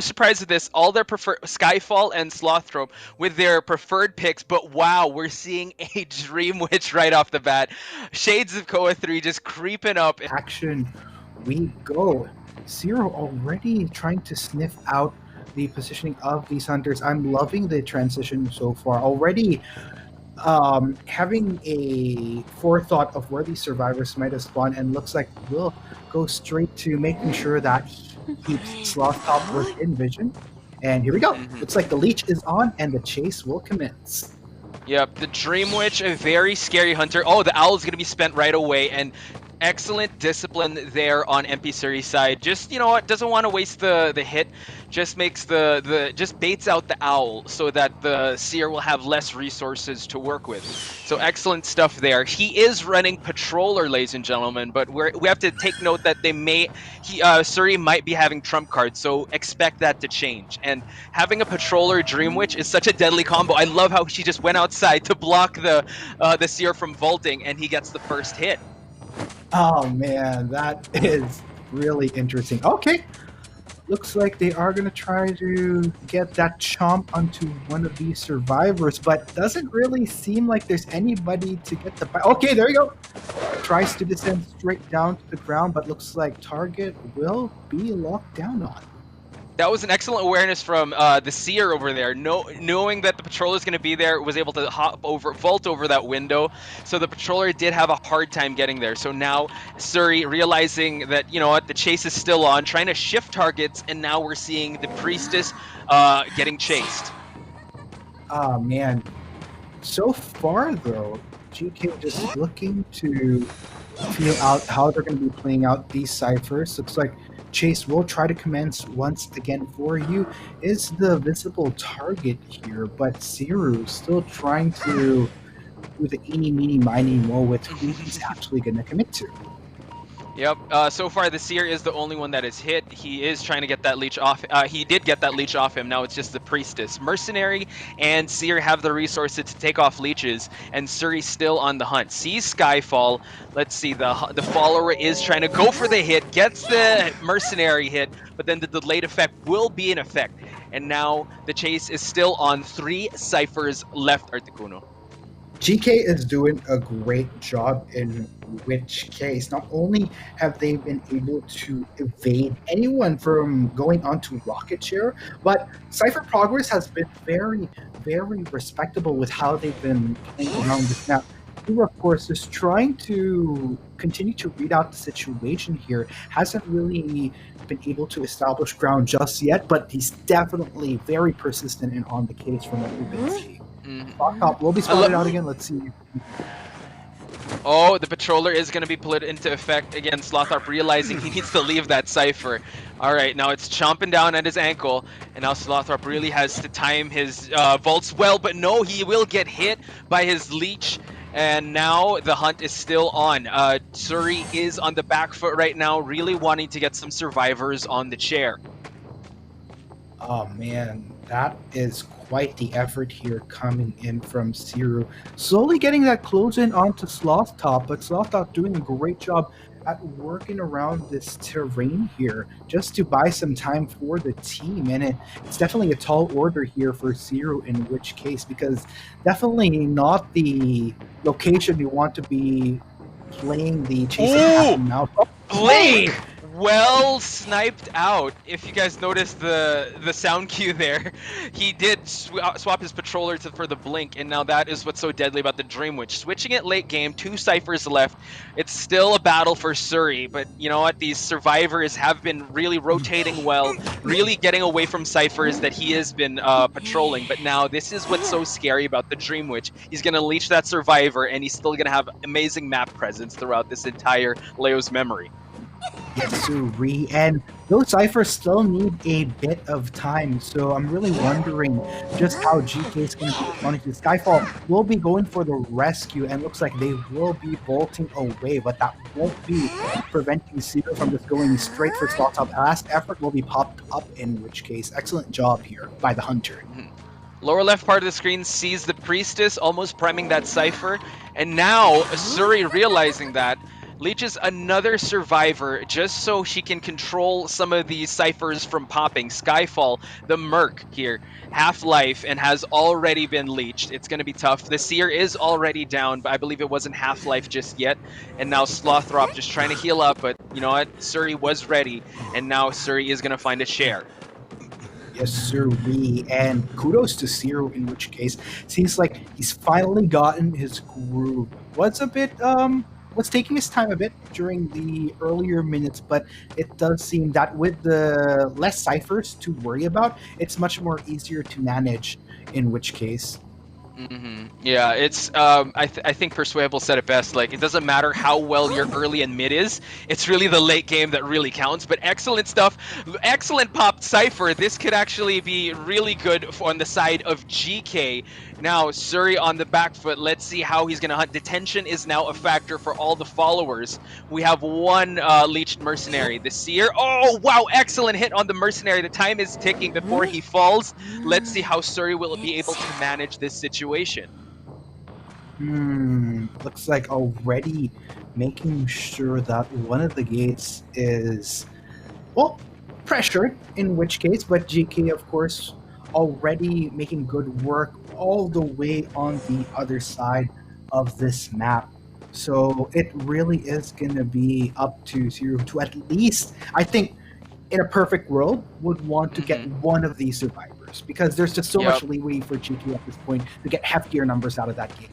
surprised with this. All their preferred Skyfall and Slothrop with their preferred picks, but wow, we're seeing a Dream Witch right off the bat. Shades of Koa 3 just creeping up. Action we go. Zero already trying to sniff out the positioning of these hunters. I'm loving the transition so far. Already having a forethought of where these survivors might have spawned, and looks like we'll go straight to making sure that he keeps Sloth Top within vision. And here we go. Looks like the leech is on and the chase will commence. Yep, the Dream Witch, a very scary hunter. Oh, the owl is going to be spent right away, and excellent discipline there on MP Suri's side. Just, you know what, doesn't want to waste the hit. Just makes just baits out the owl so that the Seer will have less resources to work with. So excellent stuff there. He is running Patroller, ladies and gentlemen, but we have to take note that Suri might be having trump cards, so expect that to change. And having a Patroller Dream Witch is such a deadly combo. I love how she just went outside to block the Seer from vaulting, and he gets the first hit. Oh man, that is really interesting. Okay, looks like they are going to try to get that chomp onto one of these survivors, but doesn't really seem like there's anybody to get the... Okay, there you go. Tries to descend straight down to the ground, but looks like target will be locked down on. That was an excellent awareness from the Seer over there. Knowing that the Patroller is going to be there, was able to vault over that window. So the Patroller did have a hard time getting there. So now Suri realizing that, you know what, the chase is still on, trying to shift targets, and now we're seeing the Priestess getting chased. Oh man. So far though, GK just looking to feel out how they're going to be playing out these ciphers. Looks like chase will try to commence once again for you. Is the visible target here, but Siru still trying to do the eeny, meeny, miny, mo with who he's actually going to commit to. Yep, so far the Seer is the only one that is hit. He is trying to get that leech off. He did get that leech off him. Now it's just the Priestess. Mercenary and Seer have the resources to take off leeches, and Suri's still on the hunt. Sees Skyfall. Let's see, the follower is trying to go for the hit, gets the Mercenary hit, but then the delayed effect will be in effect. And now the chase is still on. 3 ciphers left, Articuno. GK is doing a great job, in which case not only have they been able to evade anyone from going onto rocket share, but Cypher progress has been very, very respectable with how they've been playing around this map. Who, of course, is trying to continue to read out the situation here. Hasn't really been able to establish ground just yet, but he's definitely very persistent and on the case from what we've been seeing. Top will be spotted out again. Let's see. Oh, the Patroller is going to be put into effect again. Slotharp realizing he needs to leave that cipher. All right, now it's chomping down at his ankle, and now Slotharp really has to time his vaults well, but no, he will get hit by his leech. And now the hunt is still on. Suri is on the back foot right now, really wanting to get some survivors on the chair. Oh man, that is quite the effort here coming in from Siru. Slowly getting that close in onto Sloth Top, but Sloth Top doing a great job at working around this terrain here just to buy some time for the team. And it's definitely a tall order here for Siru, in which case, because definitely not the location you want to be playing the chasing now. Blake! Well sniped out. If you guys noticed the sound cue there, he did swap his Patroller for the blink, and now that is what's so deadly about the Dream Witch. Switching it late game, 2 ciphers left. It's still a battle for Suri, but you know what? These survivors have been really rotating well, really getting away from ciphers that he has been patrolling. But now this is what's so scary about the Dream Witch. He's going to leech that survivor, and he's still going to have amazing map presence throughout this entire Leo's memory. Suri, and those ciphers still need a bit of time, so I'm really wondering just how GK is going to respond to Skyfall. Will be going for the rescue, and looks like they will be bolting away, but that won't be preventing Seeker from just going straight for Slot Top. Last effort will be popped up, in which case, excellent job here by the Hunter. Lower left part of the screen sees the Priestess almost priming that cipher, and now Suri realizing that leeches another survivor just so she can control some of these ciphers from popping. Skyfall, the Merc here, half-life, and has already been leeched. It's going to be tough. The Seer is already down, but I believe it wasn't half-life just yet. And now Slothrop just trying to heal up, but you know what? Suri was ready, and now Suri is going to find a share. Yes, sir. And kudos to Zero, in which case seems like he's finally gotten his groove. Was taking his time a bit during the earlier minutes, but it does seem that with the less ciphers to worry about, it's much more easier to manage. In which case, yeah, it's I think Persuadable said it best. Like, it doesn't matter how well your early and mid is, it's really the late game that really counts. But excellent stuff, excellent popped cipher. This could actually be really good on the side of GK. Now Suri on the back foot. Let's see how he's gonna hunt. Detention is now a factor for all the followers. We have one leeched mercenary, the Seer. Oh wow, excellent hit on the mercenary. The time is ticking before he falls. Let's see how Suri will be able to manage this situation. Looks like already making sure that one of the gates is, well, pressured, in which case, but GK, of course, already making good work all the way on the other side of this map. So it really is going to be up to Zero to at least, I think, in a perfect world, would want to get one of these survivors, because there's just so much leeway for GK at this point to get heftier numbers out of that game.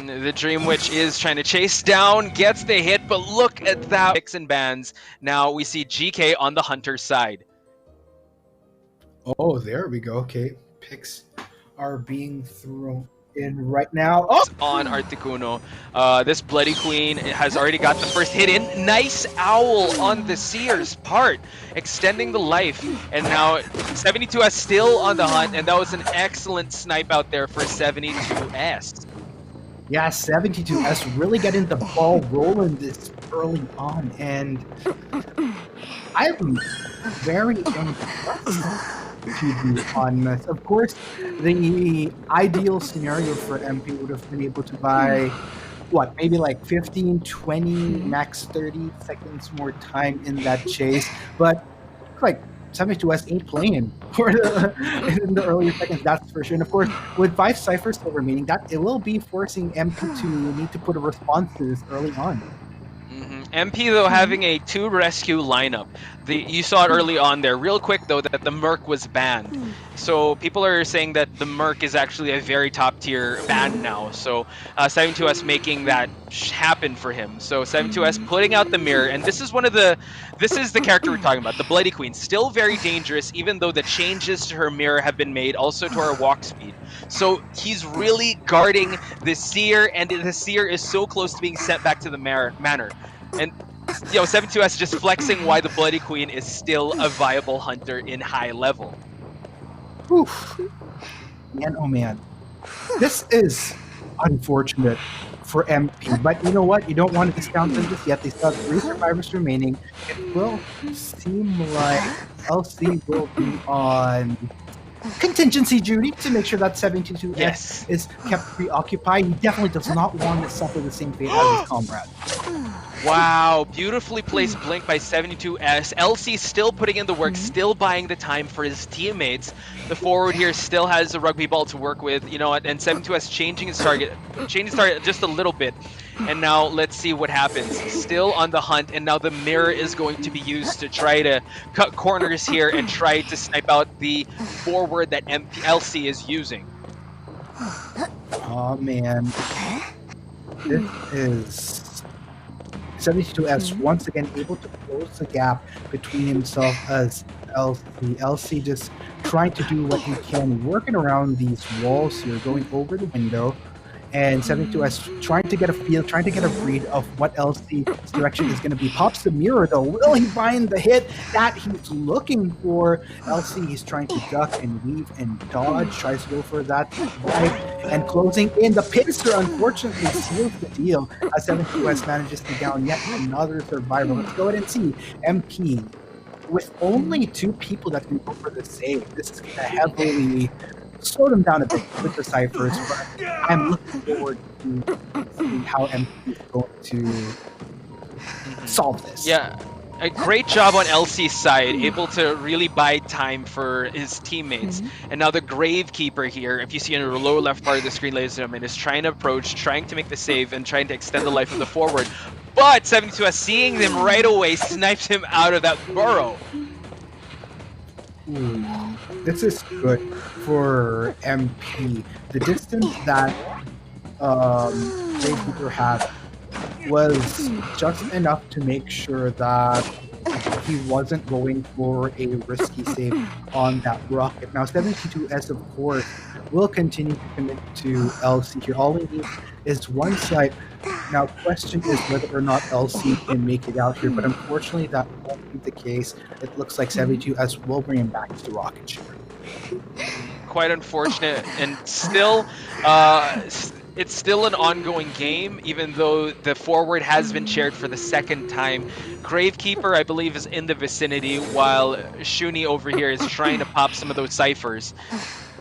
The Dream Witch is trying to chase down, gets the hit, but look at that. Picks and bans. Now we see GK on the Hunter's side. Oh, there we go. Okay, picks are being thrown in right now. Oh! On Articuno. This Bloody Queen has already got the first hit in. Nice Owl on the Seer's part, extending the life. And now 72S still on the hunt, and that was an excellent snipe out there for 72S. Yeah, 72S really getting the ball rolling this early on, and I'm very impressed, to be honest. Of course, the ideal scenario for MP would have been able to buy, what, maybe like 15, 20, max 30 seconds more time in that chase, but like 72S ain't playing for in the earlier seconds, that's for sure. And of course, with 5 ciphers still remaining, that it will be forcing MP to need to put a response to this early on. MP, though, having a 2 rescue lineup. You saw it early on there. Real quick, though, that the Merc was banned. So people are saying that the Merc is actually a very top-tier ban now. So 72S making that happen for him. So 72S putting out the mirror. And this is the character we're talking about, the Bloody Queen. Still very dangerous, even though the changes to her mirror have been made, also to her walk speed. So he's really guarding the Seer, and the Seer is so close to being sent back to the manor. And 72S just flexing why the Bloody Queen is still a viable hunter in high level. Oof. Man, oh man. This is unfortunate for MP, but you know what? You don't want to discount them just yet. They still have 3 survivors remaining. It will seem like LC will be on contingency duty to make sure that 72S is kept preoccupied. He definitely does not want to suffer the same fate as his comrade. Wow, beautifully placed blink by 72S. LC still putting in the work, still buying the time for his teammates. The forward here still has a rugby ball to work with, you know, and 72S changing his target just a little bit. And now let's see what happens. Still on the hunt, and now the mirror is going to be used to try to cut corners here and try to snipe out the forward that LC is using. Oh man, this is 72S once again able to close the gap between himself as LC. LC just trying to do what he can, working around these walls here, going over the window, and 72S trying to get a feel, trying to get a read of what LC's direction is going to be. Pops the mirror though. Will he find the hit that he's looking for? LC, he's trying to duck and weave and dodge, tries to go for that right, and closing in. The pincer unfortunately seals the deal as 72S manages to down yet another survivor. Let's go ahead and see MP with only 2 people that can go for the save. This is going to heavily slow them down a bit with the ciphers, but I'm looking forward to seeing how MP is going to solve this. Yeah, a great job on LC's side, able to really buy time for his teammates. And now the Gravekeeper here, if you see in the lower left part of the screen, ladies and gentlemen, is trying to approach, trying to make the save, and trying to extend the life of the forward. But 72S, seeing them right away, snipes him out of that burrow. Ooh, this is good for MP. The distance that Gravekeeper had was just enough to make sure that he wasn't going for a risky save on that rocket. Now 72S, of course, will continue to commit to LC here. All we need is one site. Now, question is whether or not LC can make it out here, but unfortunately that won't be the case. It looks like 72S will bring him back to the rocket ship. Quite unfortunate, and still, it's still an ongoing game, even though the forward has been shared for the second time. Gravekeeper, I believe, is in the vicinity, while Shuni over here is trying to pop some of those ciphers.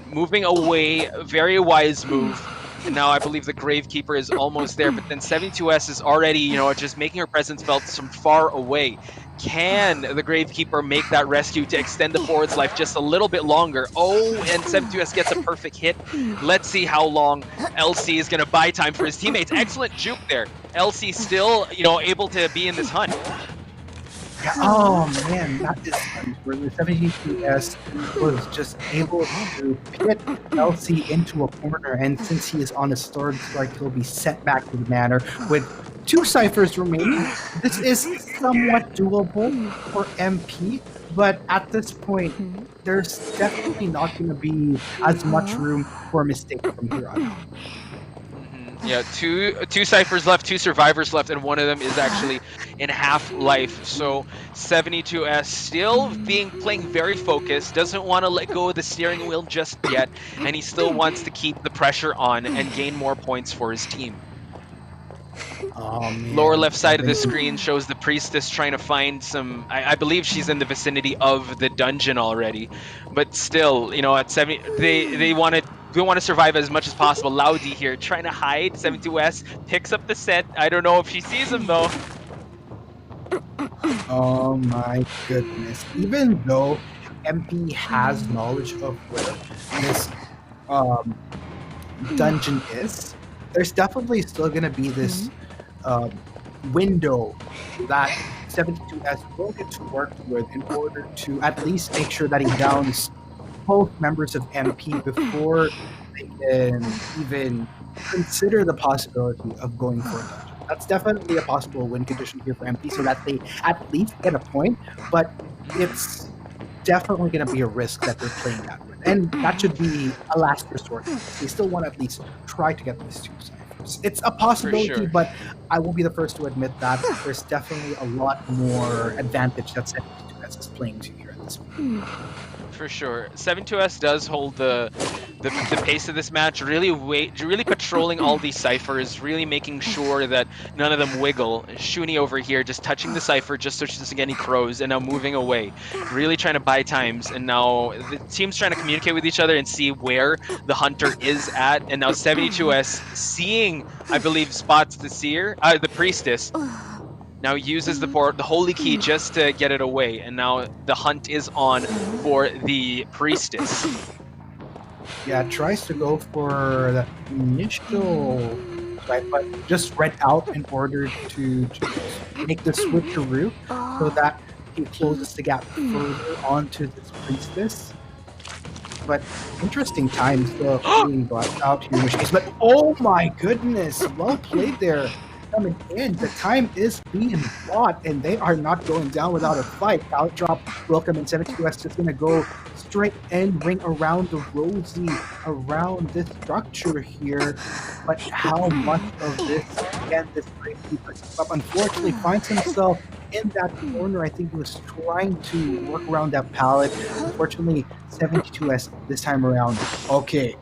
Moving away, very wise move. And now I believe the Gravekeeper is almost there, but then 72S is already, you know, just making her presence felt from far away. Can the Gravekeeper make that rescue to extend the forward's life just a little bit longer? Oh, and 72S gets a perfect hit. Let's see how long LC is going to buy time for his teammates. Excellent juke there. LC still, you know, able to be in this hunt. Yeah, oh man, that is where the 72S was just able to pit LC into a corner, and since he is on a third strike, he'll be sent back to the manor with 2 ciphers remaining. This is somewhat doable for MP, but at this point, there's definitely not going to be as much room for a mistake from here on out. Yeah, two ciphers left, 2 survivors left, and one of them is actually in half-life. So 72S still playing very focused, doesn't want to let go of the steering wheel just yet, and he still wants to keep the pressure on and gain more points for his team. Lower left side of the screen shows the priestess trying to find some. I believe she's in the vicinity of the dungeon already, but still, you know, at 70, they want to survive as much as possible. Laudi here trying to hide. 72S picks up the scent. I don't know if she sees him though. Oh my goodness! Even though MP has knowledge of where this dungeon is, there's definitely still going to be this window that 72S will get to work with in order to at least make sure that he downs both members of MP before they can even consider the possibility of going for a dungeon. That's definitely a possible win condition here for MP, so that they at least get a point, but it's definitely going to be a risk that they're playing that with. And that should be a last resort. They still want to at least try to get these 2 ciphers. It's a possibility, sure. but I will be the first to admit that there's definitely a lot more advantage that 72S is playing to here at this point. For sure. 72S does hold the pace of this match, really patrolling all these ciphers, really making sure that none of them wiggle. Shuni over here just touching the cipher just so she doesn't get any crows, and now moving away. Really trying to buy times, and now the team's trying to communicate with each other and see where the hunter is at, and now 72S seeing, I believe, spots the seer, the priestess. Now uses the holy key just to get it away, and now the hunt is on for the priestess. Yeah, tries to go for the initial right, but just spread out in order to make the switcheroo so that he closes the gap further onto this priestess. But interesting times still being brought out here in which case. But oh my goodness, well played there. Coming in, the time is being bought, and they are not going down without a fight. Out drop will come in. 72S just going to go straight and ring around the Rosie around this structure here. But how much of this can this Gravekeeper keep up? Unfortunately, finds himself in that corner. I think he was trying to work around that pallet. Unfortunately, 72S this time around. Okay,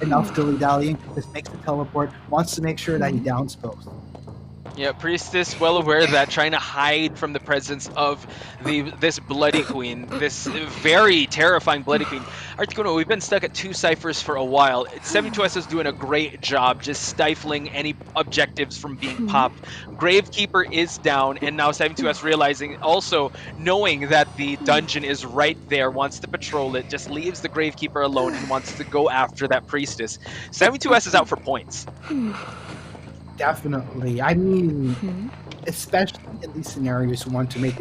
enough dilly-dallying. This makes the teleport. Wants to make sure that he downs both. Yeah, Priestess well aware of that, trying to hide from the presence of this Bloody Queen, this very terrifying Bloody Queen. Articuno, we've been stuck at 2 ciphers for a while. 72S is doing a great job just stifling any objectives from being popped. Gravekeeper is down, and now 72S realizing, also knowing that the dungeon is right there, wants to patrol it, just leaves the Gravekeeper alone and wants to go after that priestess. 72S is out for points. Definitely. I mean, especially in these scenarios, you want to make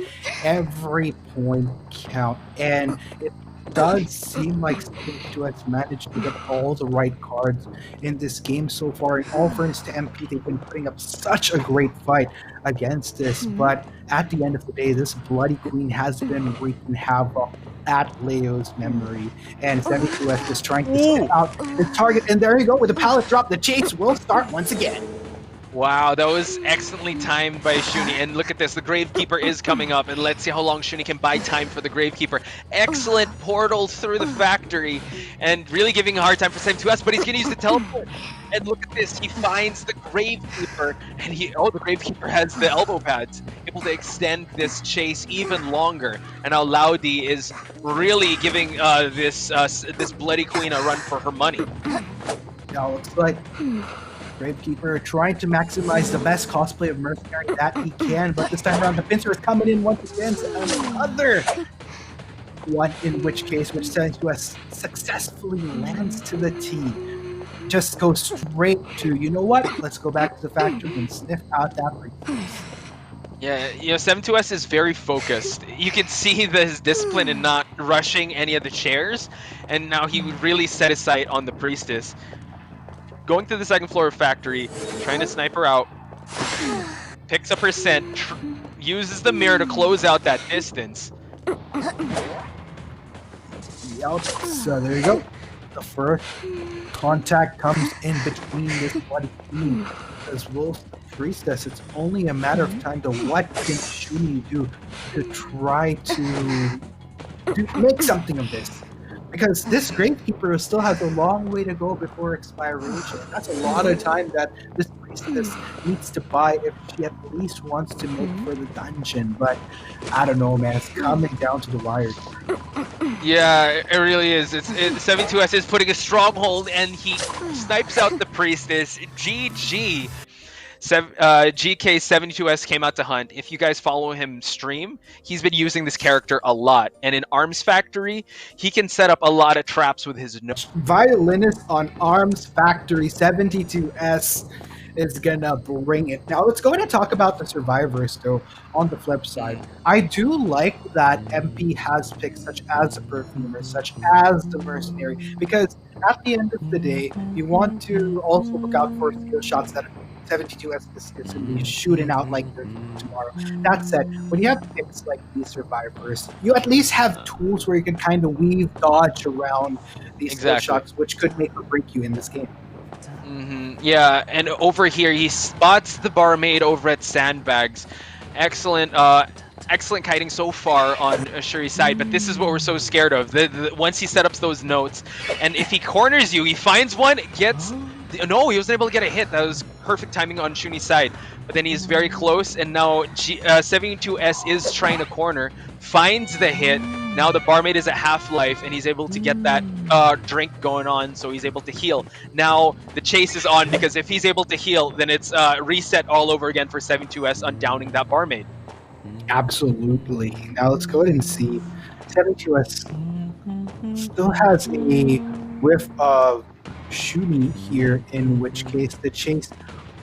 every point count. And it does seem like 72S managed to get all the right cards in this game so far. In all fairness to MP, they've been putting up such a great fight against this. But at the end of the day, this Bloody Queen has been wreaking havoc at Leo's memory. And 72S is trying to get out the target. And there you go, with the pallet drop, the chase will start once again. Wow, that was excellently timed by Shuni. And look at this, the Gravekeeper is coming up, and let's see how long Shuni can buy time for the Gravekeeper. Excellent portal through the factory, and really giving a hard time for 72S, but he's going to use the teleport. And look at this, he finds the Gravekeeper, and the Gravekeeper has the elbow pads, able to extend this chase even longer. And now Laudi is really giving this Bloody Queen a run for her money. Now looks like Gravekeeper trying to maximize the best cosplay of Mercenary that he can, but this time around the pincer is coming in once again. Another one, in which case, which 72S successfully lands to the T. Just go straight to, you know what? Let's go back to the factory and sniff out that briefcase. Yeah, 72S is very focused. You can see his discipline in not rushing any of the chairs, and now he would really set his sight on the priestess. Going to the second floor of factory, trying to snipe her out, picks up her scent, uses the mirror to close out that distance. Yep, so there you go. The first contact comes in between this Bloody Queen as well as the priestess. It's only a matter of time to what can Shuni do to try to make something of this. Because this Gravekeeper still has a long way to go before expiration. That's a lot of time that this priestess needs to buy if she at least wants to make for the dungeon. But I don't know, man. It's coming down to the wire. Yeah, it really is. 72S is putting a stronghold, and he snipes out the priestess. GG. GK72S came out to hunt. If you guys follow him stream, he's been using this character a lot. And in Arms Factory, he can set up a lot of traps with his nose. Violinist on Arms Factory, 72S is gonna bring it. Now let's go ahead and talk about the survivors though. On the flip side, I do like that MP has picked such as the Perfumer, such as the Mercenary, because at the end of the day, you want to also look out for skill shots that 72S is going to be shooting out like tomorrow. That said, when you have picks like these survivors, you at least have tools where you can kind of weave, dodge around these skill shots, which could make or break you in this game. Yeah, and over here he spots the barmaid over at Sandbags. Excellent, excellent kiting so far on Shuri's side, but this is what we're so scared of. Once he set up those notes, and if he corners you, he finds one, gets. No, he wasn't able to get a hit. That was perfect timing on Shuni's side. But then he's very close, and now 72S is trying to corner, finds the hit. Now the barmaid is at half life, and he's able to get that drink going on, so he's able to heal. Now the chase is on, because if he's able to heal, then it's reset all over again for 72S on downing that barmaid. Absolutely. Now let's go ahead and see. 72S still has a whiff of Shuni here, in which case the chase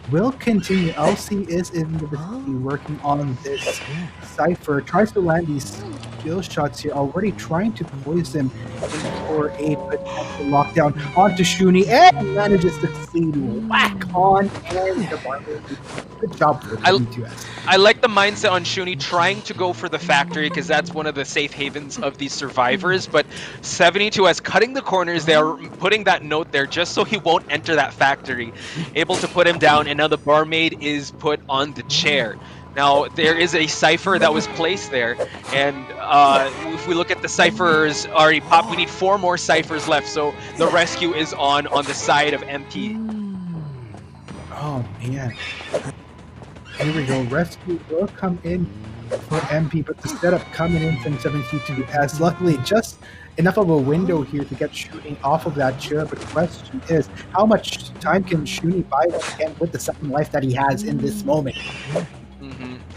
will continue. LC is in the vicinity working on this cipher, tries to land these skill shots here, already trying to poison for a potential lockdown onto Shuni, and manages to succeed. Whack on, and the barber. Good job for the 72S. I like the mindset on Shuni trying to go for the factory, because that's one of the safe havens of these survivors, but 72S cutting the corners there, putting that note there just so he won't enter that factory, able to put him down, and now the barmaid is put on the chair. Now, there is a cipher that was placed there, and if we look at the ciphers already popped, we need 4 more ciphers left, so the rescue is on the side of MP. Oh, man. Here we go. Rescue will come in for MP, but the setup coming in from 72S. Luckily, just enough of a window here to get Shuni off of that chair. But the question is, how much time can Shuni buy again with the second life that he has in this moment?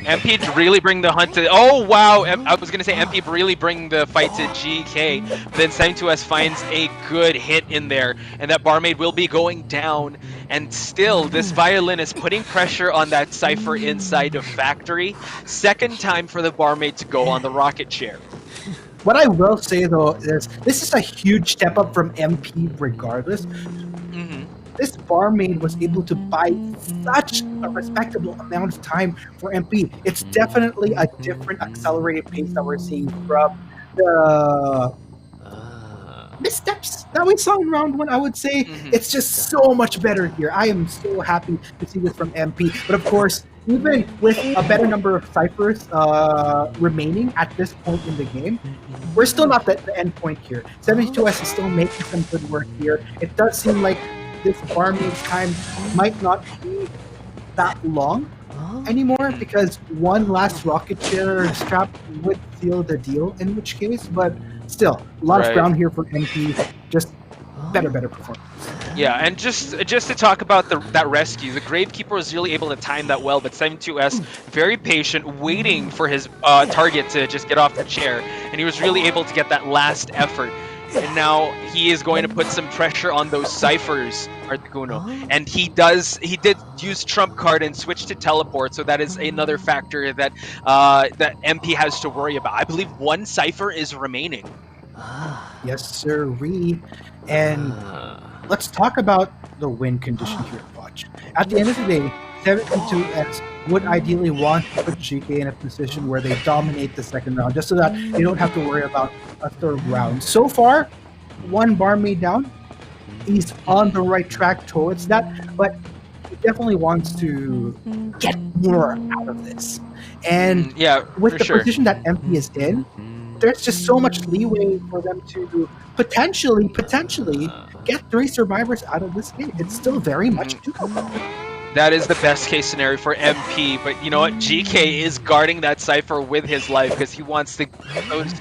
MP really bring the hunt to. Oh wow! I was gonna say MP really bring the fight to GK. But then 72S finds a good hit in there, and that barmaid will be going down. And still, this violin is putting pressure on that Cypher inside the factory. Second time for the barmaid to go on the rocket chair. What I will say though is this is a huge step up from MP regardless. This barmaid was able to buy such a respectable amount of time for MP. It's definitely a different accelerated pace that we're seeing from the missteps that we saw in round one. I would say it's just so much better here. I am so happy to see this from MP. But of course, even with a better number of ciphers remaining at this point in the game, we're still not at the end point here. 72S is still making some good work here. It does seem like this barmaid's time might not be that long anymore, because one last rocket chair strap would seal the deal, in which case, but still, a lot of ground here for MP. Just better performance. Yeah, and just to talk about that rescue, the Gravekeeper was really able to time that well, but 72S very patient, waiting for his target to just get off the chair, and he was really able to get that last effort. And now he is going to put some pressure on those ciphers, Articuno. And he did use trump card and switch to teleport, so that is another factor that that MP has to worry about. I believe one cipher is remaining. Yes, sirree. And let's talk about the win condition here, Watch. At the end of the day, 72S would ideally want to put GK in a position where they dominate the second round, just so that they don't have to worry about a third round. So far, one barmaid down. He's on the right track towards that, but he definitely wants to get more out of this. And with the position that MP is in, there's just so much leeway for them to potentially get 3 survivors out of this game. It's still very much doable. That is the best case scenario for MP, but you know what? GK is guarding that cipher with his life because he wants to get those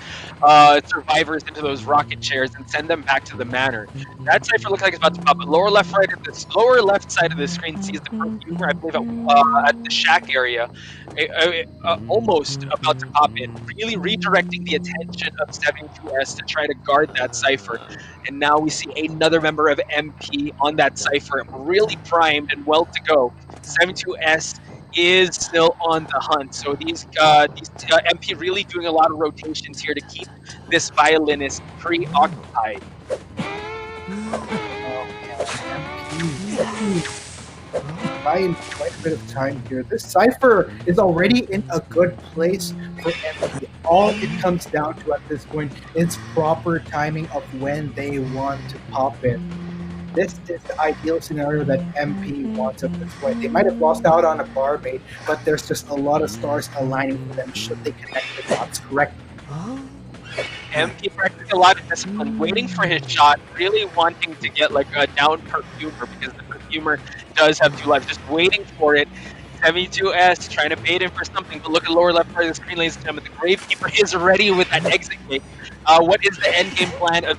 survivors into those rocket chairs and send them back to the manor. That cipher looks like it's about to pop. But lower left side of the screen sees the perfumer, I believe, at the shack area, almost about to pop in, really redirecting the attention of 72S to try to guard that cipher. And now we see another member of MP on that cipher, really primed and well to go. 72S is still on the hunt, so these MP really doing a lot of rotations here to keep this violinist preoccupied. Buying quite a bit of time here. This cipher is already in a good place for MP. All it comes down to at this point is proper timing of when they want to pop in. This is the ideal scenario that MP wants at this point. They might have lost out on a barmaid, but there's just a lot of stars aligning for them should they connect the dots correctly. MP practicing a lot of discipline, waiting for his shot, really wanting to get like a down perfumer because the perfumer does have 2 lives, just waiting for it. 72S trying to bait him for something, but look at the lower left part of the screen, ladies and gentlemen. The Gravekeeper is ready with that exit gate. What is the end game plan of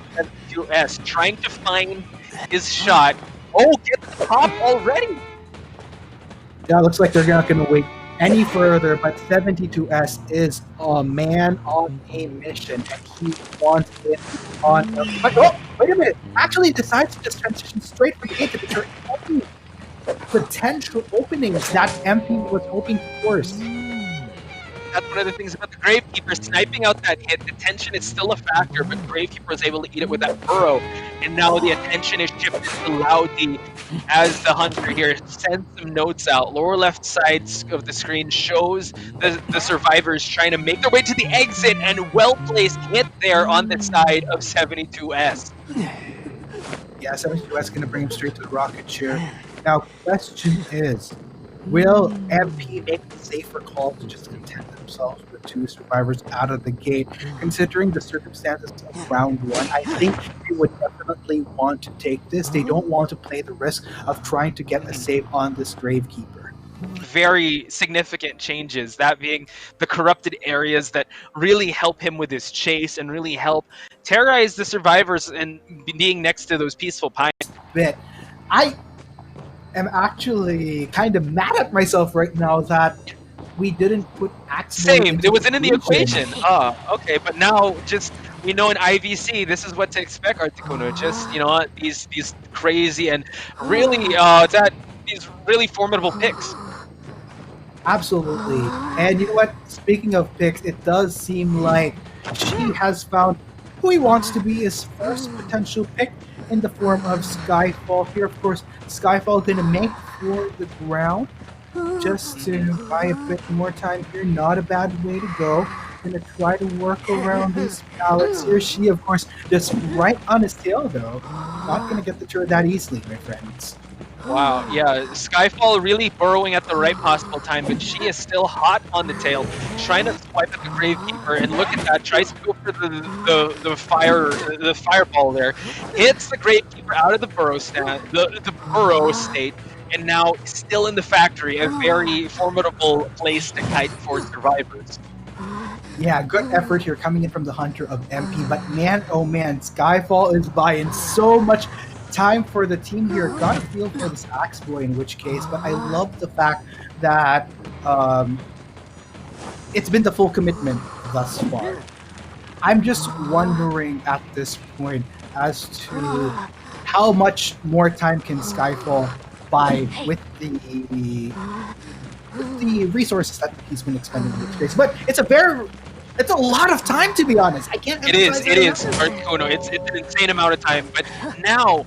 72S? Trying to find his shot. Oh, get the top already! Yeah, looks like they're not going to wait any further, but 72S is a man on a mission, and he wants it on a... Oh, wait a minute! Actually decides to just transition straight from the gate, which are only potential openings that MP was hoping to force. That's one of the things about the Gravekeeper, sniping out that hit. The tension is still a factor, but Gravekeeper is able to eat it with that burrow. And now the attention is shifted to Loudly as the hunter here sends some notes out. Lower left side of the screen shows the survivors trying to make their way to the exit, and well-placed hit there on the side of 72S. Yeah, 72S going to bring him straight to the rocket chair. Now, question is, will MP make the safer call to just content themselves with 2 survivors out of the gate? Considering the circumstances of round 1, I think they would definitely want to take this. They don't want to play the risk of trying to get a save on this Gravekeeper. very significant changes, that being the corrupted areas that really help him with his chase and really help terrorize the survivors and being next to those peaceful pines. Bit. I am actually kind of mad at myself right now that we didn't put Axe Boy Same, into it wasn't in the equation. Okay, but now just we know in IVC this is what to expect, Articuno. Just, you know what, these crazy and really these really formidable picks. Absolutely. And you know what? Speaking of picks, it does seem like she has found who he wants to be his first potential pick in the form of Skyfall. Here, of course, Skyfall going to make for the ground just to buy a bit more time here. Not a bad way to go. Going to try to work around these pallets here. She, of course, just right on his tail, though. Not going to get the turret that easily, my friends. Wow, yeah, Skyfall really burrowing at the right possible time, but she is still hot on the tail, trying to swipe at the Gravekeeper, and look at that, tries to go for the fireball there, hits the Gravekeeper out of the burrow state, and now still in the factory, a very formidable place to kite for survivors. Yeah, good effort here coming in from the Hunter of MP, but man, oh man, Skyfall is buying so much time for the team here. Got a feel for this Axe Boy in which case, but I love the fact that it's been the full commitment thus far. I'm just wondering at this point as to how much more time can Skyfall buy with the resources that he's been expending in this case. But it's a lot of time, to be honest. I can't. It is, Articuno. It's an insane amount of time. But now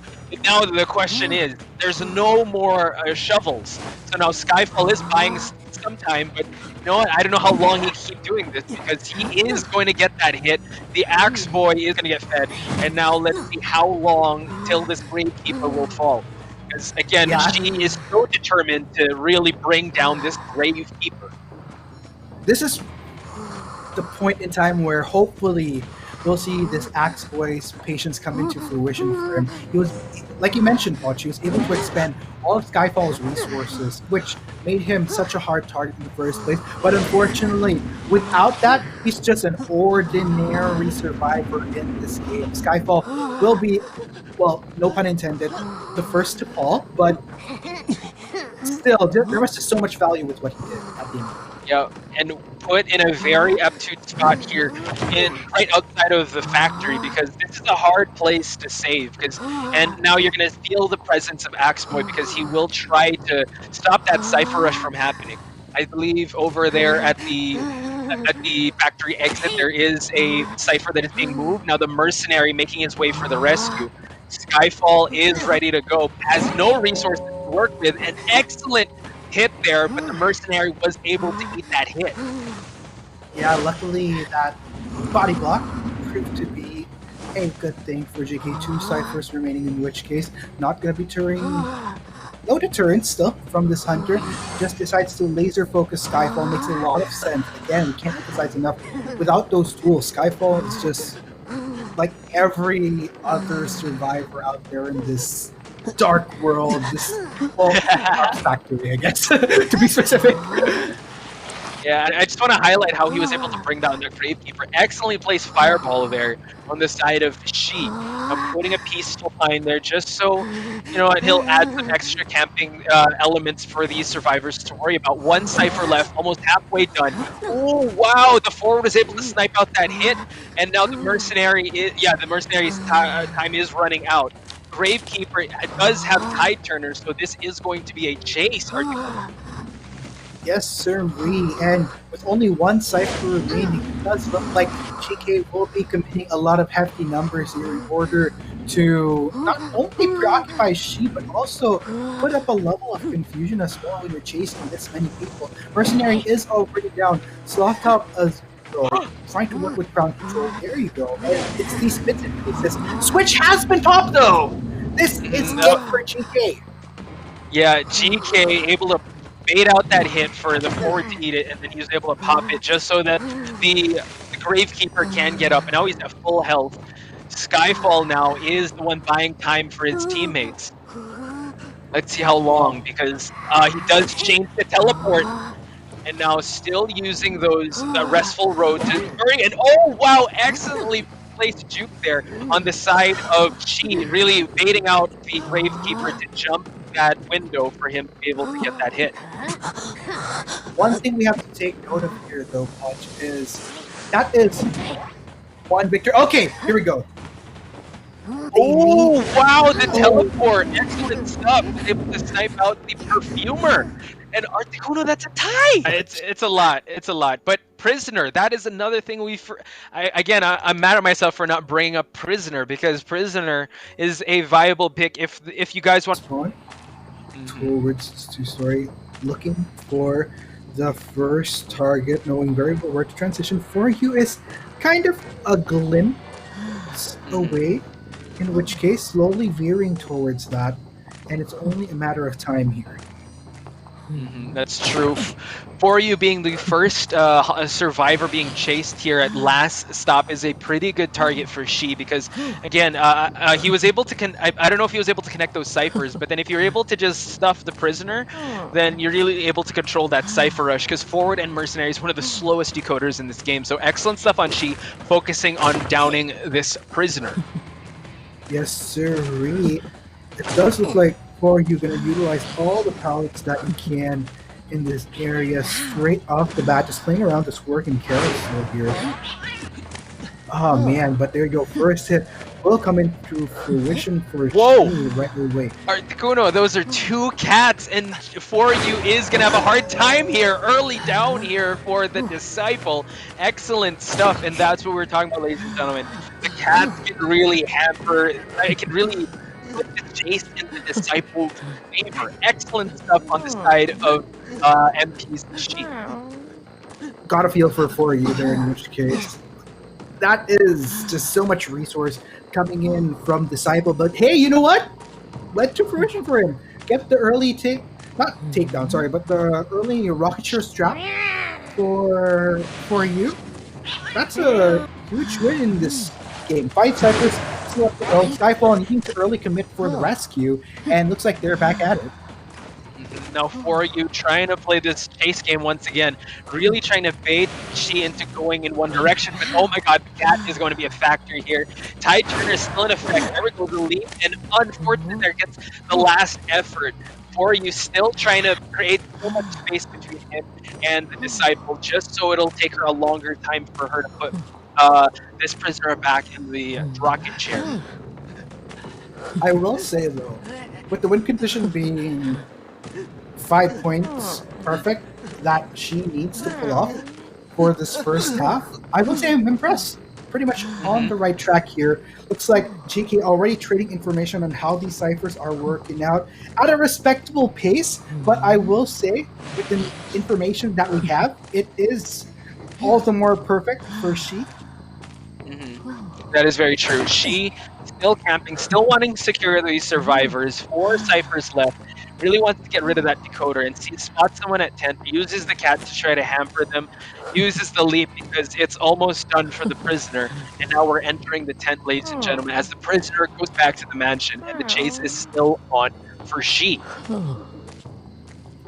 the question is, there's no more shovels. So now Skyfall is buying some time, but you know what? I don't know how long he can keep doing this, because he is going to get that hit. The Axe Boy is going to get fed, and now let's see how long till this Gravekeeper will fall. Because again, she is so determined to really bring down this Gravekeeper. This is the point in time where hopefully we'll see this Axe Boy's patience come into fruition for him. He was, like you mentioned, Poch, he was able to expend all of Skyfall's resources, which made him such a hard target in the first place. But unfortunately, without that, he's just an ordinary survivor in this game. Skyfall will be, well, no pun intended, the first to fall, but still, there was just so much value with what he did at the end. Yeah, and put in a very obtuse spot here, right outside of the factory, because this is a hard place to save. And now you're going to feel the presence of Axe Boy, because he will try to stop that Cypher Rush from happening. I believe over there at the factory exit, there is a Cypher that is being moved. Now the Mercenary making his way for the rescue. Skyfall is ready to go, has no resources to work with, an excellent hit there, but the Mercenary was able to eat that hit. Yeah, luckily that body block proved to be a good thing for JK2 Cyphers remaining, in which case not going to be turning no deterrent still from this Hunter. Just decides to laser focus Skyfall. Makes a lot of sense. Again, we can't emphasize enough. Without those tools, Skyfall is just like every other survivor out there in this dark world, this dark factory, I guess, to be specific. Yeah, I just want to highlight how he was able to bring down the Gravekeeper. Excellently placed fireball there on the side of She. Putting a peaceful pine there just so, you know, he'll add some extra camping elements for these survivors to worry about. One Cypher left, almost halfway done. Oh, wow, the forward was able to snipe out that hit, and now the Mercenary the Mercenary's time is running out. Gravekeeper does have Tide Turners, so this is going to be a chase. Yes, sir, and with only one Cypher remaining, it does look like GK will be committing a lot of hefty numbers here in order to not only preoccupy She, but also put up a level of confusion as well when you're chasing this many people. Mercenary is already down. Slothtop is trying to work with ground control. There you go. And it's these bits and pieces. Switch has been popped, though! This is it for GK. Yeah, GK able to bait out that hit for the forward to eat it, and then he was able to pop it just so that the Gravekeeper can get up. And now he's at full health. Skyfall now is the one buying time for his teammates. Let's see how long, because he does change the teleport. And now still using those restful road to hurry. And oh wow, excellently placed juke there on the side of Chi, really baiting out the Gravekeeper to jump that window for him to be able to get that hit. One thing we have to take note of here, though, Punch, is that is one victory. Okay, here we go. Oh wow, the teleport, excellent stuff. Able to snipe out the Perfumer. And Articuno, that's a tie. It's a lot. It's a lot. But Prisoner, that is another thing I'm mad at myself for not bringing up Prisoner, because Prisoner is a viable pick if you guys want. Towards two-story, looking for the first target, knowing very well where to transition. For you is kind of a glimpse away, in which case slowly veering towards that, and it's only a matter of time here. That's true. For you being the first survivor being chased here at last stop is a pretty good target for Shi, because again he was able to I don't know if he was able to connect those ciphers, but then if you're able to just stuff the Prisoner, then you're really able to control that cipher rush, because Forward and Mercenary is one of the slowest decoders in this game. So excellent stuff on Shi, focusing on downing this Prisoner. Yes, sir. It does look like for you going to utilize all the pallets that you can in this area straight off the bat, just playing around this working carousel here. Oh man, but there you go. First hit will come into fruition for Shi right away. Articuno, those are two cats, and For You is going to have a hard time here, early down here for the Disciple. Excellent stuff, and that's what we're talking about, ladies and gentlemen. The cats can really hamper, it can really put the chase in the Disciple's favor. Excellent stuff on the side of MP's Shi. Got a feel for you there, in which case. That is just so much resource coming in from Disciple, but hey, you know what? Led to fruition for him. Get the early takedown, sorry, but the early rocket share strap for you. That's a huge win in this game. 5 ciphers, Skyfall needing to early commit for the rescue, and looks like they're back at it. Now For You trying to play this chase game once again, really trying to bait Shi into going in one direction, but oh my god, the cat is going to be a factor here. Tide Turner is still in effect. There we go, the leap, and unfortunately there gets the last effort. For You still trying to create so much space between him and the Disciple, just so it'll take her a longer time for her to put this Prisoner back in the rocket chair. I will say though, with the win condition being 5 points perfect that she needs to pull off for this first half, I will say I'm impressed. Pretty much on the right track here. Looks like GK already trading information on how these ciphers are working out at a respectable pace, but I will say with the information that we have, it is all the more perfect for Shi. That is very true. She still camping, still wanting to secure these survivors. 4 ciphers left. Really wants to get rid of that decoder and spot someone at 10. Uses the cat to try to hamper them. Uses the leap because it's almost done for the Prisoner. And now we're entering the tent, ladies and gentlemen, as the Prisoner goes back to the mansion and the chase is still on for Shi.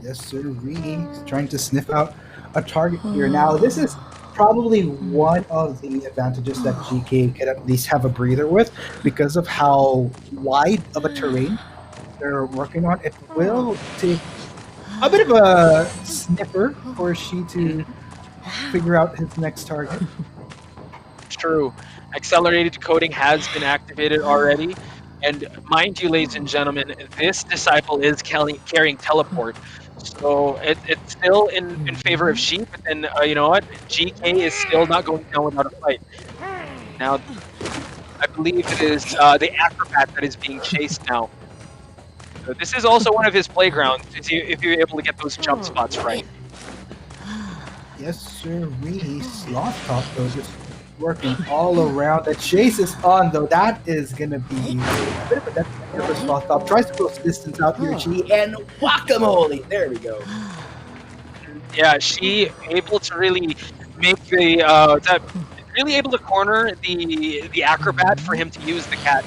Yes, sir. He's trying to sniff out a target here. Now, this is probably one of the advantages that GK can at least have a breather with, because of how wide of a terrain they're working on. It will take a bit of a sniffer for Shi to figure out his next target. True. Accelerated decoding has been activated already. And mind you, ladies and gentlemen, this Disciple is carrying teleport. So it's still in favor of Shi, but then, you know what? GK is still not going down without a fight. Now, I believe it is the Acrobat that is being chased now. So this is also one of his playgrounds, if you're able to get those jump spots right. Yes, sir. Sloth Top, though, just working all around. The chase is on, though. That is going to be a bit of a death for Sloth Top. Tries to close distance out here, G, and guacamole. There we go. Yeah, Shi able to really make the really able to corner the Acrobat for him to use the cat.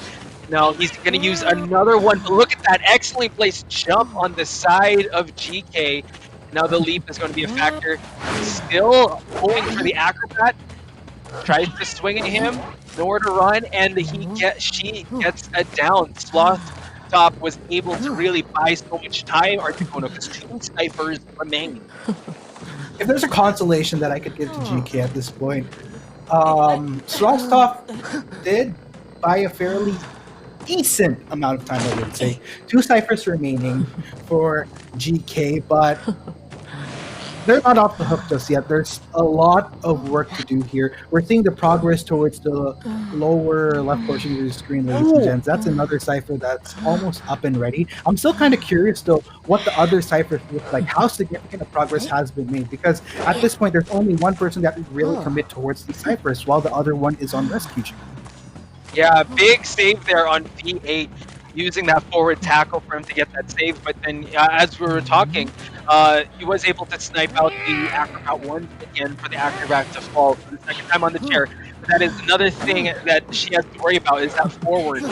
Now he's going to use another one. But look at that excellently placed jump on the side of GK. Now the leap is going to be a factor. Still going for the acrobat. Tries to swing at him. Nowhere to run, and she gets a down. Sloth was able to really buy so much time. Articuno, because 2 ciphers remain. If there's a consolation that I could give to GK at this point, Sloth did buy a fairly decent amount of time, I would say. 2 ciphers remaining for GK, but they're not off the hook just yet. There's a lot of work to do here. We're seeing the progress towards the lower left portion of the screen, ladies and gents. That's another cipher that's almost up and ready. I'm still kind of curious, though, what the other ciphers look like, how significant of progress has been made, because at this point, there's only one person that would really commit towards the ciphers, while the other one is on rescue. Yeah, big save there on V8, using that forward tackle for him to get that save. But then, as we were talking, he was able to snipe out the acrobat once again for the acrobat to fall for the second time on the chair. But that is another thing that she has to worry about, is that forward.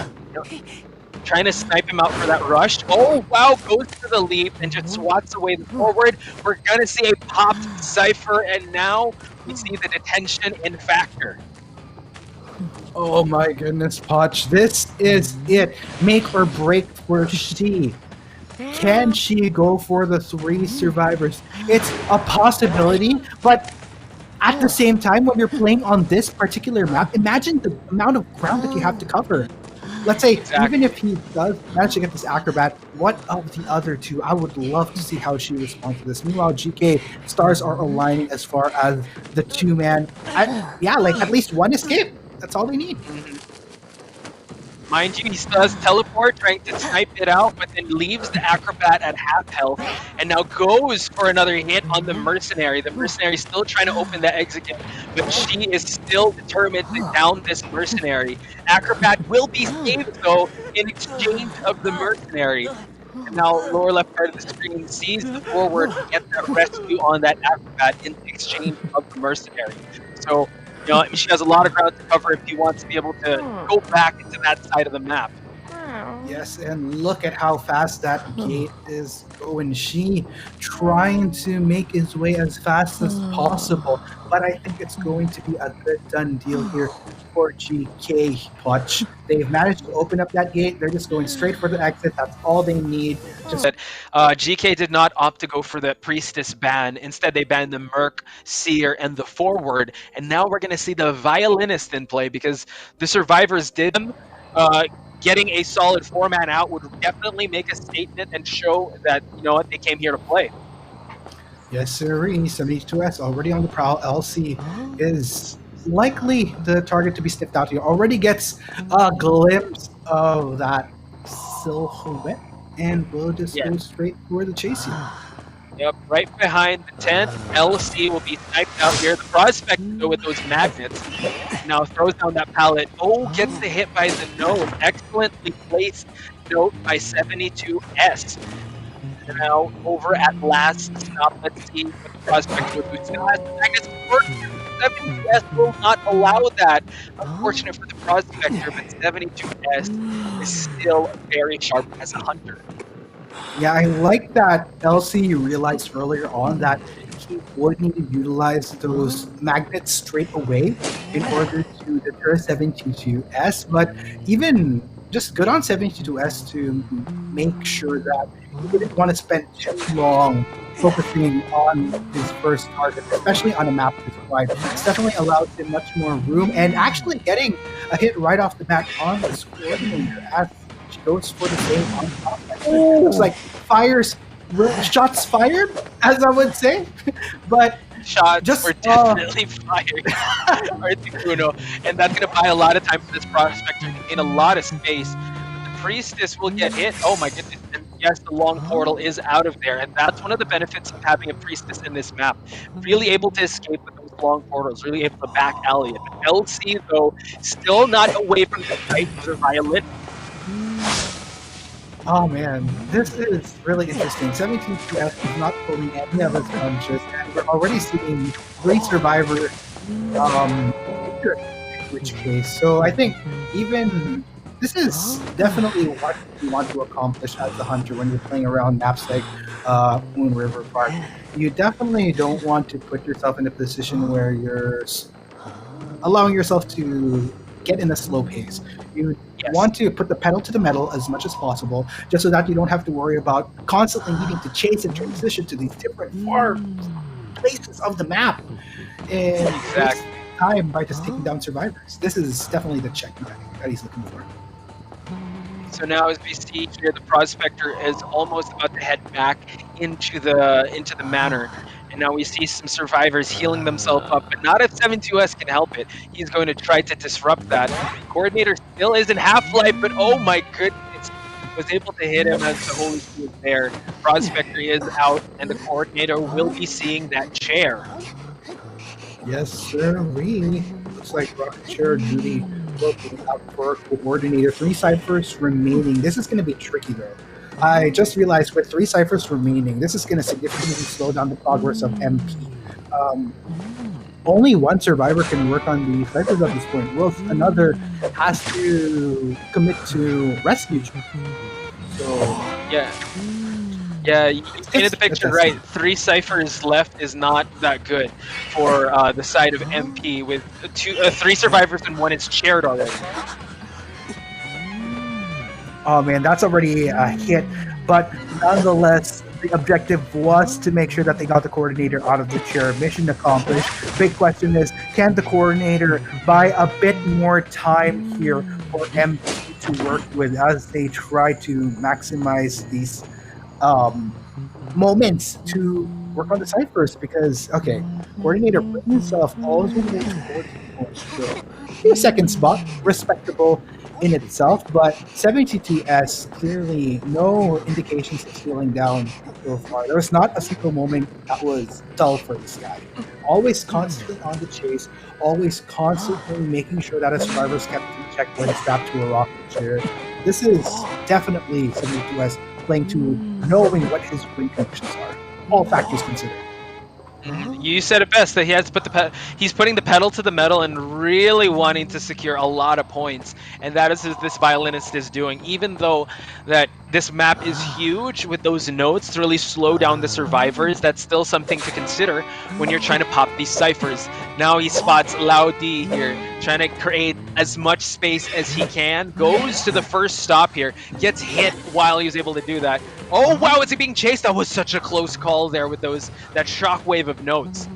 Trying to snipe him out for that rush. Oh, wow, goes for the leap and just swats away the forward. We're going to see a popped cipher, and now we see the detention in factor. Oh my goodness, Potch. This is it. Make or break for she. Can she go for the 3 survivors? It's a possibility, but at the same time, when you're playing on this particular map, imagine the amount of ground that you have to cover. Let's say, even if he does manage to get this acrobat, what of the other 2? I would love to see how she responds to this. Meanwhile, GK stars are aligning as far as the 2-man. Yeah, like at least 1 escape. That's all they need. Mind you, he does teleport, trying to snipe it out, but then leaves the acrobat at half health, and now goes for another hit on the mercenary. The mercenary still trying to open that exit gate, but she is still determined to down this mercenary. Acrobat will be saved, though, in exchange of the mercenary. And now lower left part of the screen sees the forward get that rescue on that acrobat in exchange of the mercenary. So, you know, she has a lot of ground to cover if he wants to be able to go back into that side of the map. Yes, and look at how fast that gate is going. She trying to make his way as fast as possible, but I think it's going to be a good done deal here for GK Potch. They've managed to open up that gate. They're just going straight for the exit. That's all they need. GK did not opt to go for the Priestess ban. Instead, they banned the Merc, Seer, and the Forward. And now we're going to see the Violinist in play, because the Survivors did them. Getting a solid 4-man out would definitely make a statement and show that, you know what, they came here to play. Yes, sir. 72S already on the prowl. LC is likely the target to be sniffed out here. Already gets a glimpse of that silhouette, and we'll just go straight for the chase here. Yep, right behind the tent. LC will be sniped out here. The prospect, though, with those magnets, now throws down that pallet. Oh, gets the hit by the note. Excellently placed note by 72S. Now over at last stop. Let's see what the prospect will do. Still has the magnets work. 72S will not allow that. Unfortunate for the prospector, but 72S is still very sharp as a hunter. Yeah, I like that LC realized earlier on that he would need to utilize those magnets straight away in order to deter 72S, but even just good on 72S to make sure that he didn't want to spend too long focusing on his first target, especially on a map this wide. This definitely allows him much more room, and actually getting a hit right off the bat on the coordinator as she goes for the save on top. It looks like shots fired, as I would say, but shots were definitely fired, Articuno, and that's going to buy a lot of time for this prospector to gain a lot of space. But the Priestess will get hit. Oh my goodness, and yes, the long portal is out of there, and that's one of the benefits of having a Priestess in this map. Really able to escape with those long portals, really able to back alley it. But LC, though, still not away from the fight of the Violin. Oh man, this is really interesting. 72S is not pulling any of his punches, and we're already seeing 3 survivors in which case. So I think even This is definitely what you want to accomplish as the hunter when you're playing around maps like Moon River Park. You definitely don't want to put yourself in a position where you're allowing yourself to get in a slow pace. You want to put the pedal to the metal as much as possible, just so that you don't have to worry about constantly needing to chase and transition to these different far places of the map. And waste time by just taking down survivors. This is definitely the check that he's looking for. So now, as we see here, the prospector is almost about to head back into the manor, and now we see some survivors healing themselves up, but not if 72S can help it. He's going to try to disrupt that. Coordinator still is in half-life, but oh my goodness, was able to hit him as the Holy Key is there. Prospector is out, and the Coordinator will be seeing that chair. Yes, sir. Looks like Rocket Chair duty looking out for Coordinator. 3 ciphers remaining. This is going to be tricky, though. I just realized with 3 ciphers remaining, this is going to significantly slow down the progress of MP. Only 1 survivor can work on the ciphers at this point. Well, another has to commit to rescue. So yeah, you painted the picture right. 3 ciphers left is not that good for the side of MP, with 3 survivors and 1 is chaired already. Oh man, that's already a hit. But nonetheless, the objective was to make sure that they got the Coordinator out of the chair. Mission accomplished. Big question is, can the Coordinator buy a bit more time here for MP to work with as they try to maximize these moments to work on the ciphers? Because, okay, Coordinator put himself all the way towards the point. So, 2 second spot, respectable in itself, but 72S clearly no indications of slowing down so far. There was not a single moment that was dull for this guy. Always constantly on the chase, always constantly making sure that his survivors kept in check when strapped to a rocket chair. This is definitely 72S playing to knowing what his win conditions are, all factors considered. You said it best, that he has to put he's putting the pedal to the metal and really wanting to secure a lot of points, and that is what this violinist is doing. Even though that this map is huge, with those notes to really slow down the survivors, that's still something to consider when you're trying to pop these ciphers. Now he spots Lao D here, trying to create as much space as he can, goes to the first stop here, gets hit while he was able to do that. Oh wow, is he being chased? That was such a close call there with that shockwave of notes.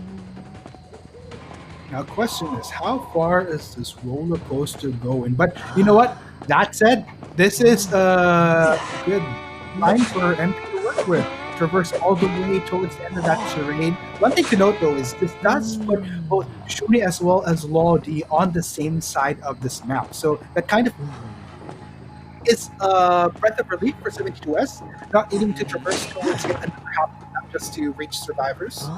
Now, question is, how far is this roller coaster going? But you know what? That said, this is a good line for MP to work with. Traverse all the way towards the end of that terrain. One thing to note, though, is this does put both Shuni as well as Law D on the same side of this map. So that kind of is a breath of relief for 72S, not needing to traverse towards yet another half of the map just to reach survivors.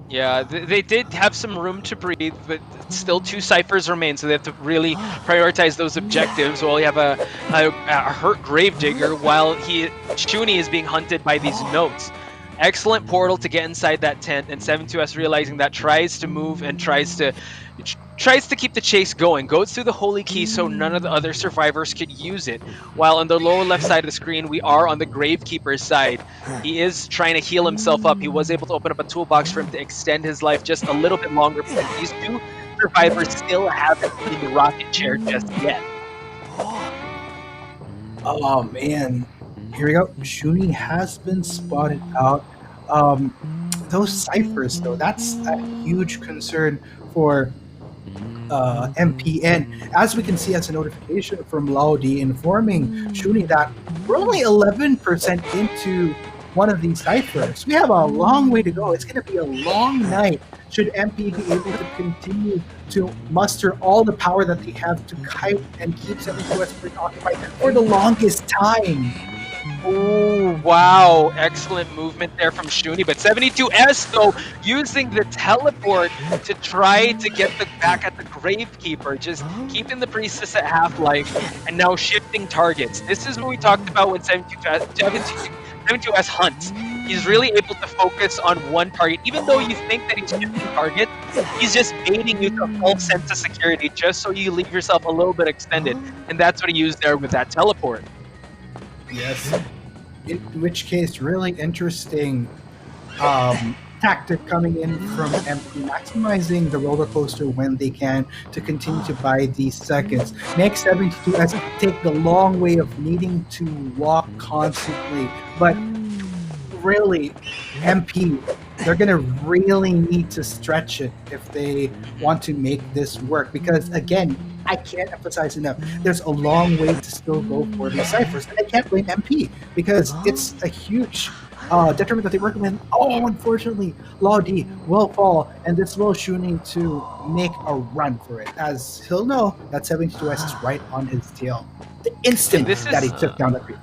Yeah, they did have some room to breathe, but still 2 ciphers remain, so they have to really prioritize those objectives while you have a hurt Gravedigger, while Shuni is being hunted by these notes. Excellent portal to get inside that tent, and 72S realizing that tries to move and tries to keep the chase going, goes through the Holy Key so none of the other survivors could use it. While on the lower left side of the screen, we are on the Gravekeeper's side. He is trying to heal himself up. He was able to open up a toolbox for him to extend his life just a little bit longer, but these 2 survivors still haven't seen the rocket chair just yet. Oh man, here we go. Shuni has been spotted out. Those ciphers, though, that's a huge concern for MP. And as we can see as a notification from Laudi informing Shuni that we're only 11% into one of these ciphers. We have a long way to go. It's going to be a long night should MP be able to continue to muster all the power that they have to kite and keep 72S preoccupied for the longest time. Oh, wow. Excellent movement there from Shuni. But 72S, though, using the teleport to try to get back at the Gravekeeper, just keeping the Priestess at half-life, and now shifting targets. This is what we talked about when 72S hunts. He's really able to focus on one target. Even though you think that he's shifting target, he's just baiting you to a false sense of security just so you leave yourself a little bit extended. And that's what he used there with that teleport. Yes. In which case, really interesting tactic coming in from MP, maximizing the roller coaster when they can to continue to buy these seconds. Makes 72S take the long way of needing to walk constantly, but really, MP, they're gonna really need to stretch it if they want to make this work, because again, I can't emphasize enough, there's a long way to still go for these ciphers, and I can't blame MP because it's a huge detriment that they recommend. Oh, unfortunately, Lao D will fall, and this will Shuni to make a run for it, as he'll know that 72S is right on his tail the instant that he took down the creep.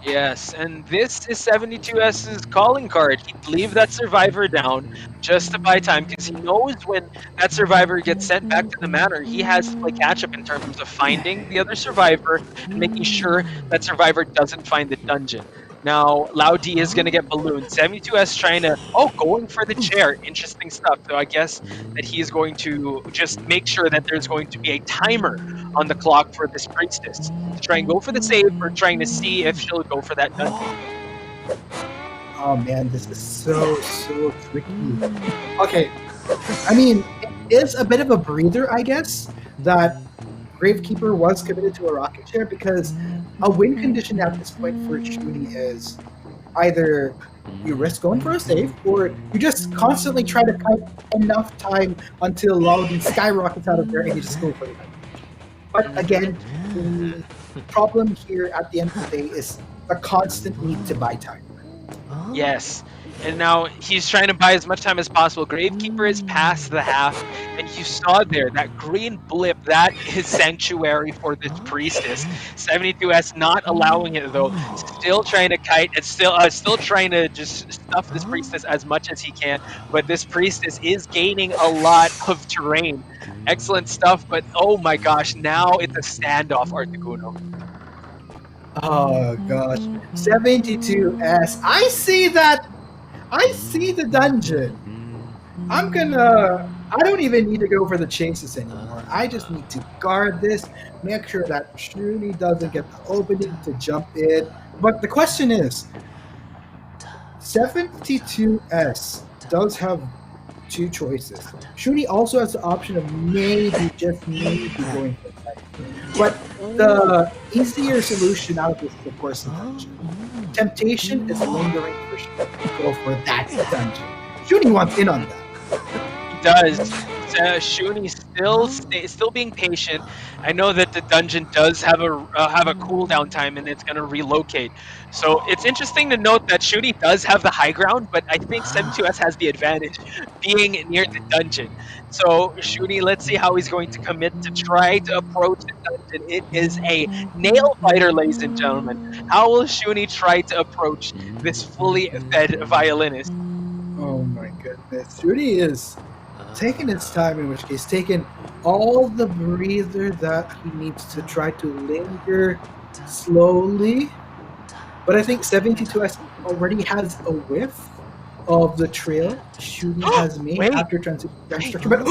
Yes, and this is 72S's calling card. He'd leave that survivor down just to buy time, because he knows when that survivor gets sent back to the manor, he has to play catch up in terms of finding the other survivor and making sure that survivor doesn't find the dungeon. Now, Lao D is going to get ballooned. 72S trying to, going for the chair. Interesting stuff. So I guess that he's going to just make sure that there's going to be a timer on the clock for this priestess to try and go for the save, or trying to see if she'll go for that dungeon. Oh man, this is so tricky. Okay, I mean, it is a bit of a breather, I guess, that Gravekeeper was committed to a rocket chair, because a win condition at this point for Shuni is either you risk going for a save, or you just constantly try to cut enough time until Laudi skyrockets out of there and you just go for it. But again, the problem here at the end of the day is the constant need to buy time. Yes. And now he's trying to buy as much time as possible. Gravekeeper is past the half, and you saw there that green blip. That is sanctuary for this priestess. 72S not allowing it though. Still trying to kite. It's still trying to just stuff this priestess as much as he can. But this priestess is gaining a lot of terrain. Excellent stuff. But oh my gosh, now it's a standoff, Articuno. Oh gosh, 72S. I see that. I see the dungeon. I don't even need to go for the chases anymore. I just need to guard this, make sure that Shuni doesn't get the opening to jump in. But the question is, 72S does have two choices. Shuni also has the option of maybe, just maybe going for that. But the easier solution out of this is, of course, the dungeon. Temptation is lingering for Shuni to go for that dungeon. Shuni wants in on that. He does. Shuni still being patient. I know that the dungeon does have a cooldown time, and it's going to relocate. So it's interesting to note that Shuni does have the high ground, but I think 72S has the advantage being near the dungeon. So Shuni, let's see how he's going to commit to try to approach the dungeon. It is a nail biter, ladies and gentlemen. How will Shuni try to approach this fully fed violinist? Oh my goodness. Shuni is taking his time, in which case taking all the breather that he needs to try to linger slowly. But I think 72S already has a whiff of the trail Shuni has made after transition. But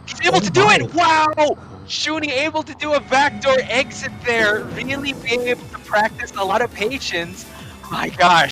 he's able to do it! Wow! Shuni able to do a backdoor exit there, really being able to practice a lot of patience. My gosh.